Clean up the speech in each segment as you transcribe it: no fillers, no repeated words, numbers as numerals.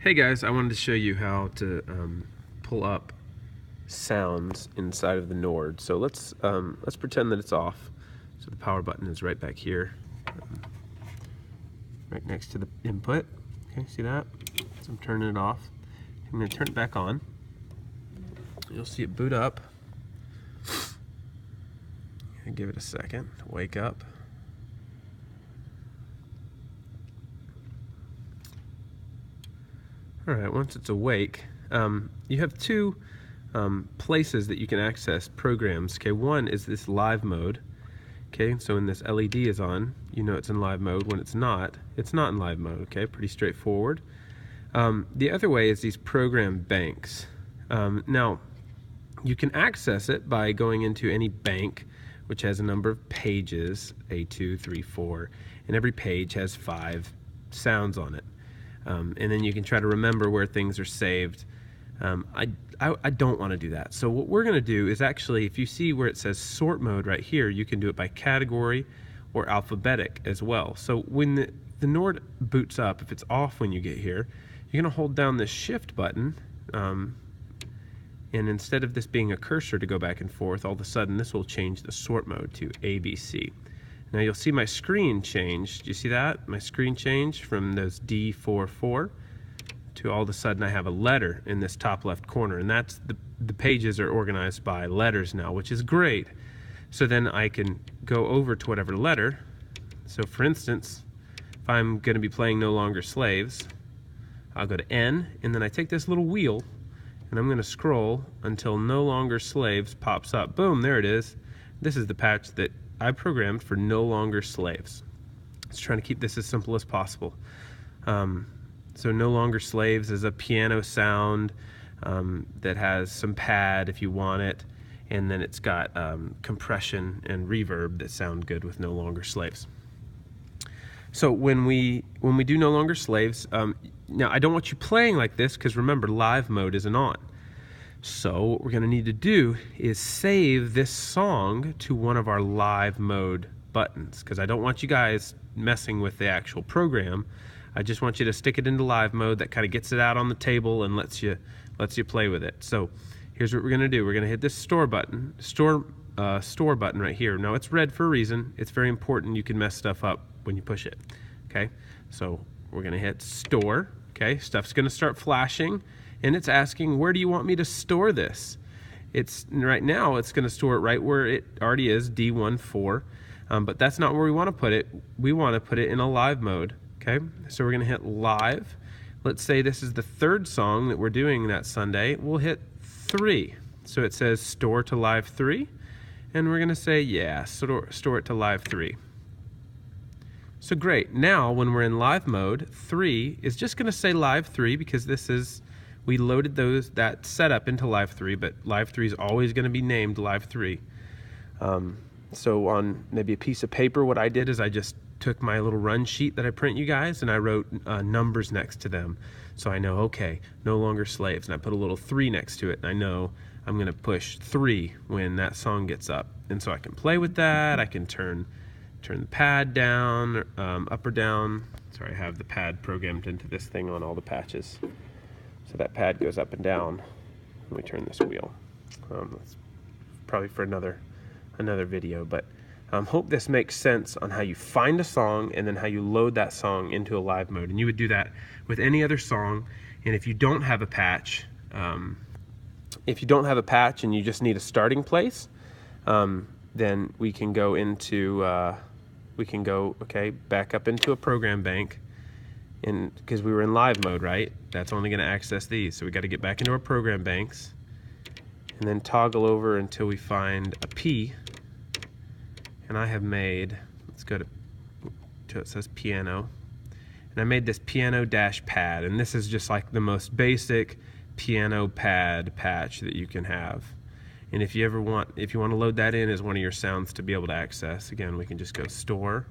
Hey guys, I wanted to show you how to pull up sounds inside of the Nord. So let's pretend that it's off. So the power button is right back here, right next to the input. Okay, see that? So I'm turning it off. I'm going to turn it back on. You'll see it boot up. Give it a second to wake up. Alright, once it's awake, you have two places that you can access programs. Okay, one is this live mode. Okay, so when this LED is on, you know it's in live mode. When it's not in live mode. Okay, pretty straightforward. The other way is these program banks. Now, you can access it by going into any bank which has a number of pages, A2, 3, 4, and every page has 5 sounds on it. And then you can try to remember where things are saved. I don't want to do that. So what we're going to do is actually, if you see where it says sort mode right here, you can do it by category or alphabetic as well. So when the Nord boots up, if it's off when you get here, you're going to hold down this shift button, and instead of this being a cursor to go back and forth, all of a sudden this will change the sort mode to ABC. Now you'll see my screen change. Do you see that? My screen changed from those D44 to all of a sudden I have a letter in this top left corner, and that's the pages are organized by letters now, which is great. So then I can go over to whatever letter. So for instance, if I'm going to be playing No Longer Slaves, I'll go to N, and then I take this little wheel and I'm going to scroll until No Longer Slaves pops up. Boom, there it is. This is the patch that I programmed for No Longer Slaves. Let's try to keep this as simple as possible. So No Longer Slaves is a piano sound that has some pad if you want it, and then it's got compression and reverb that sound good with No Longer Slaves. So when we do No Longer Slaves, now I don't want you playing like this because remember, live mode isn't on. So what we're going to need to do is save this song to one of our live mode buttons, because I don't want you guys messing with the actual program. I just want you to stick it into live mode. That kind of gets it out on the table and lets you play with it. So here's what we're going to do. We're going to hit this store button, store button right here. Now it's red for a reason. It's very important. You can mess stuff up when you push it. Okay, so we're going to hit store. Okay, stuff's going to start flashing, and it's asking, where do you want me to store this? It's right now it's going to store it right where it already is, D14, but that's not where we want to put it. We want to put it in a live mode. Okay, so we're going to hit live. Let's say this is the third song that we're doing that Sunday. We'll hit 3. So it says store to live 3, and we're going to say yeah, store it to live 3. So great. Now when we're in live mode, 3 is just going to say live 3 because we loaded that setup into live 3, but live 3 is always going to be named live 3. So on maybe a piece of paper, what I did is I just took my little run sheet that I print you guys and I wrote numbers next to them. So I know, okay, No Longer Slaves, and I put a little 3 next to it, and I know I'm going to push 3 when that song gets up. And so I can play with that. I can turn the pad down, up or down. Sorry, I have the pad programmed into this thing on all the patches. So that pad goes up and down when we turn this wheel. That's probably for another video, but hope this makes sense on how you find a song and then how you load that song into a live mode. And you would do that with any other song. And if you don't have a patch, and you just need a starting place, then we can go into back up into a program bank, and because we were in live mode, right? That's only going to access these, so we got to get back into our program banks and then toggle over until we find a P. And I have made, let's go to it says piano, and I made this piano dash pad, and this is just like the most basic piano pad patch that you can have. And if you want to load that in as one of your sounds to be able to access, again, we can just go store,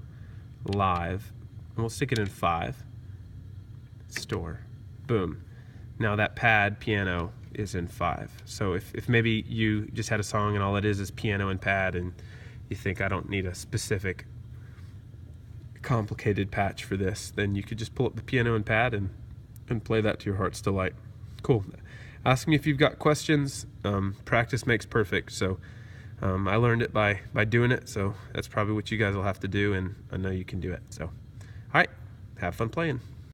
live, and we'll stick it in 5, store, boom. Now that pad piano is in 5. So if maybe you just had a song and all it is piano and pad, and you think I don't need a specific complicated patch for this, then you could just pull up the piano and pad and and play that to your heart's delight. Cool. Ask me if you've got questions. Practice makes perfect. So I learned it by doing it. So that's probably what you guys will have to do, and I know you can do it. So, all right, have fun playing.